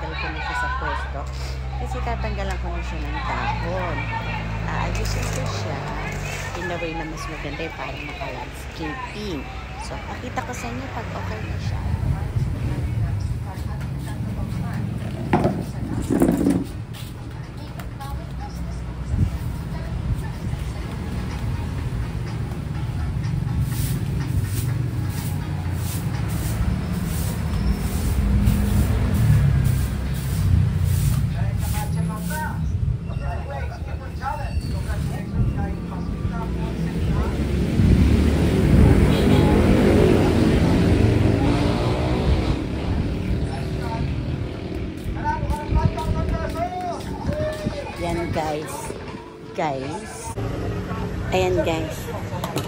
ilalagay ko na siya sa pwesto. Kasi tatanggalan ko na siya ng dahon. Ayusin ko siya. In a way na mas maganda para maka-landscaping. So, pakita ko sa inyo pag okay na siya. Yan guys. Ayan guys.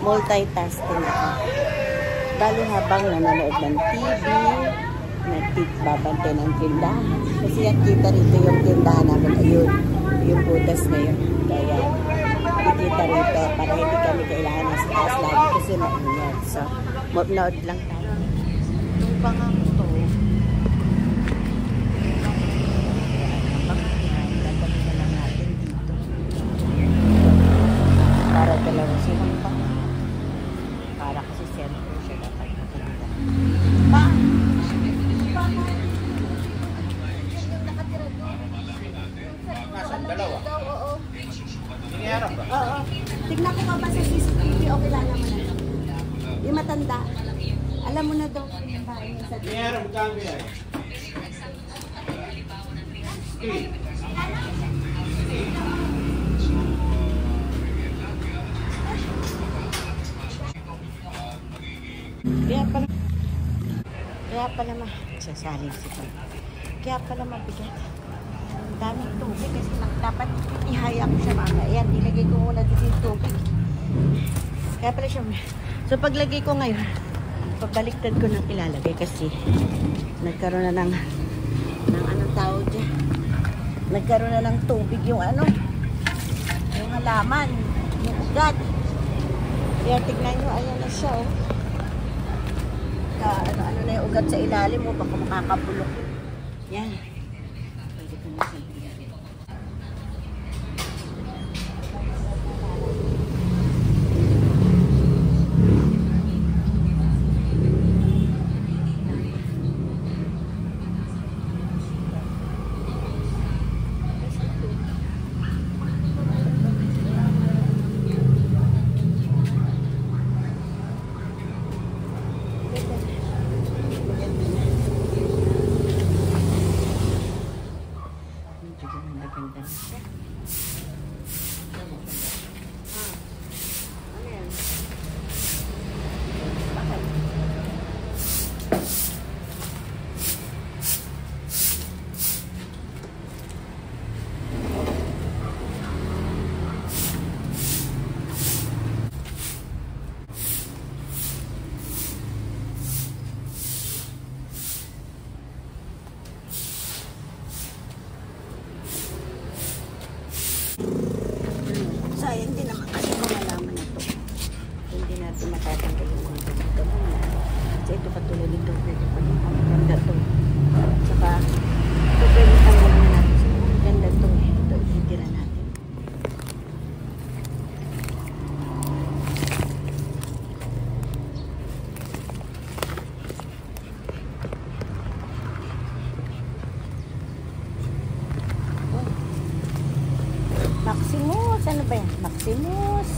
Multitasking ako. Bali habang nanonood ng TV, nagbabantay ng tindahan. Kasi yan kita rito yung tindahan namin. Ayun, yung butas na yun. Kaya, ikita rito para hindi kami kailangan ng taas lagi kasi maingat. So, nood lang tayo. Itong pangang to, para dalawa silang pa. Para kasi center siya dapat nakaganda. Pa! Nasaan? Dalawa? Oo. Hiniharap ba? Oo. Tignan ko pa ba sa CCTV o kilala mo na ito? Yung matanda. Alam mo na daw kung yung bahay niya sa dito. Hiniharap kang bilay. Kaya pala sasaling siya. Kaya pala mabigat. Ang daming tubig kasi dapat ihaya ko siya mamaya. Ayan, nilagay ko muna dito yung tubig. Kaya pala siya. So paglagay ko ngayon, pabaliktad ko nang ilalagay kasi nagkaroon na ng anong tawag dyan. Nagkaroon na ng tubig yung yung halaman, yung ugat. Kaya tignan nyo, ayan na siya oh. Ano na yung ugat sa ilalim mo, baka makakabulok. Yan. Pwede ko na siya. Sayang din naman kasi kung malaman na ito. Hindi natin matatanggal yung mga ganito muna. Kasi ito katulad nito. Pwede pa yung maganda ito. Saka ito pwede tanggal na natin. So, maganda ito. Ito ititira natin. Maximus, ano ba yan? Maximus.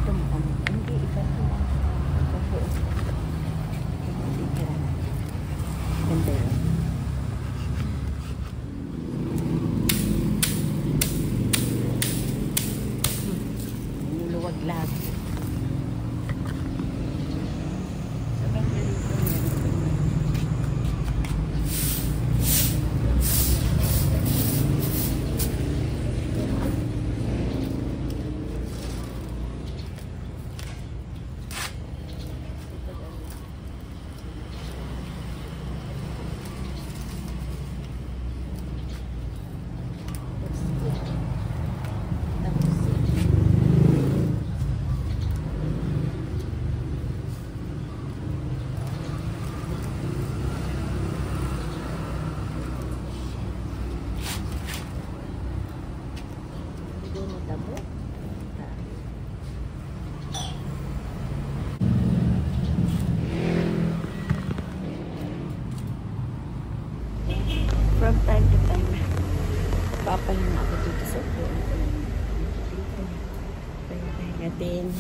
Ito mo. Hindi, iba ito. Ganda yun. Nuluwag lahat. So, ganda rito. Yatin.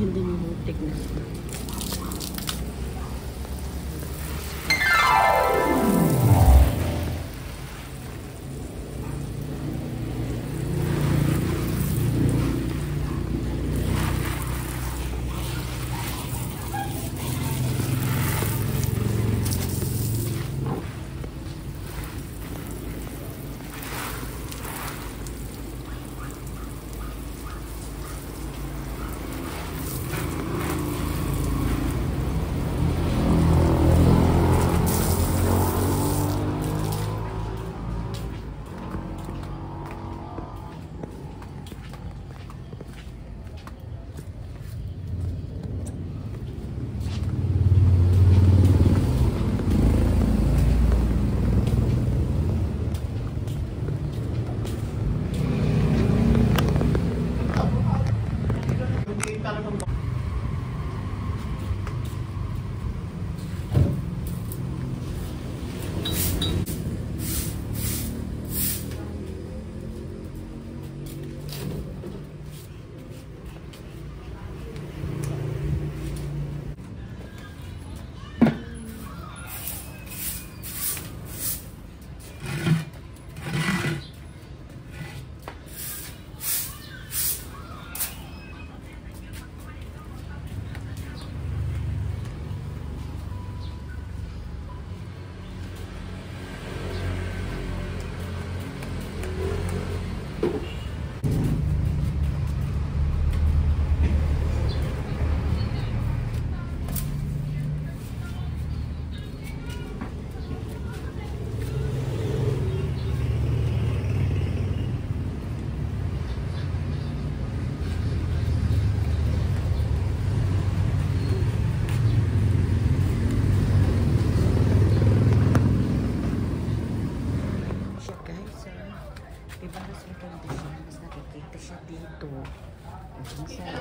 Ganda ng tignan.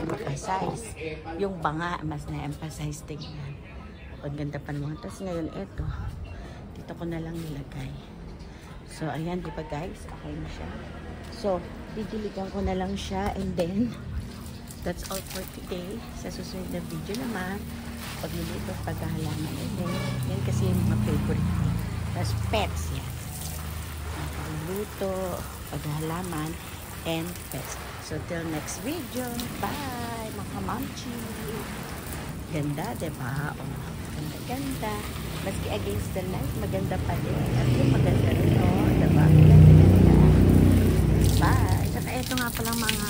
Emphasize. Yung banga, mas na-emphasize tingnan. Ang ganda pa naman. Tapos ngayon, eto. Dito ko na lang nilagay. So, ayan, di ba guys? Okay na siya. So, didiligan ko na lang siya. And then, that's all for today. Sa susunod na video naman, pagluluto, paghahalaman. And then, yan kasi yung mga favorite ko. Tapos, pets yan. Pagluluto, paghahalaman, and pets. So, till next video. Bye, mga mamchi. Ganda, diba? Oh, ganda. maganda. Maski against the light, maganda pa din. At yung maganda rin, oh. Diba? Maganda. Bye! At ito nga palang mga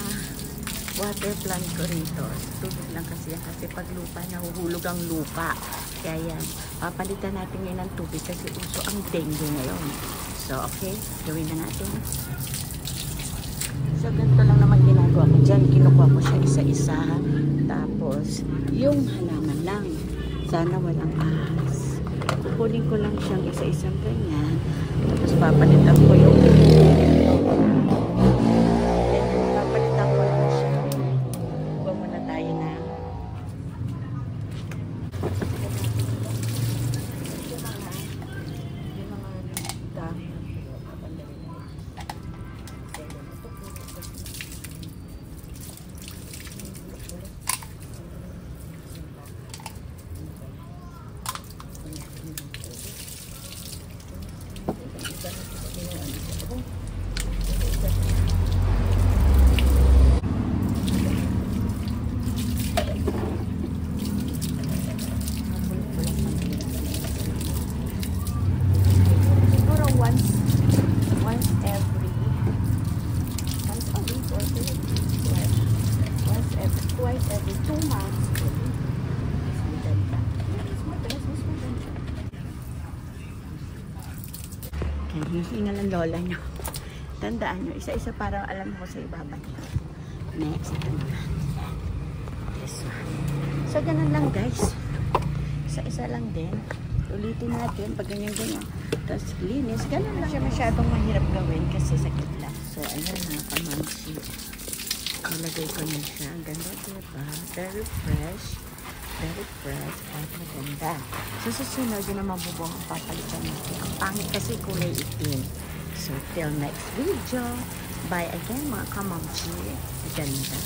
water plant ko rito. Tubig lang kasi yan. Kasi pag lupa, nahuhulog ang lupa. Kaya yan. Papalitan natin ngayon ng tubig kasi uso ang dengue ngayon. So, okay. Gawin na natin. So, ganito lang naman ginagawa ko dyan. Kinukuha ko siya isa-isa. Tapos, yung halaman lang. Sana walang ahas. Kukunin ko lang siyang isa-isang ganyan. Tapos, papalitan ko yung papalitan ko lang siya. Kuha muna tayo na yung mga dami. Twice every 2 months. Okay, hihingal ang lola nyo. Tandaan nyo, isa-isa para alam ko sa ibaba nyo. Next, ito naman. This one. So, ganun lang guys. Isa-isa lang din. Ulitin natin pag ganyan-ganyan. Tapos linis. Ganun lang siya masyadong mahirap gawin kasi sakit lang. So, ayan na, kamamsi. Nalagay ko na siya. Ang ganda, diba? Very fresh. Very fresh. At maganda. So, susunod yun na mabubuang ang papalitan natin. Ang pangit kasi kulay itim. So, till next video. Bye again mga kamamsi. Ganda.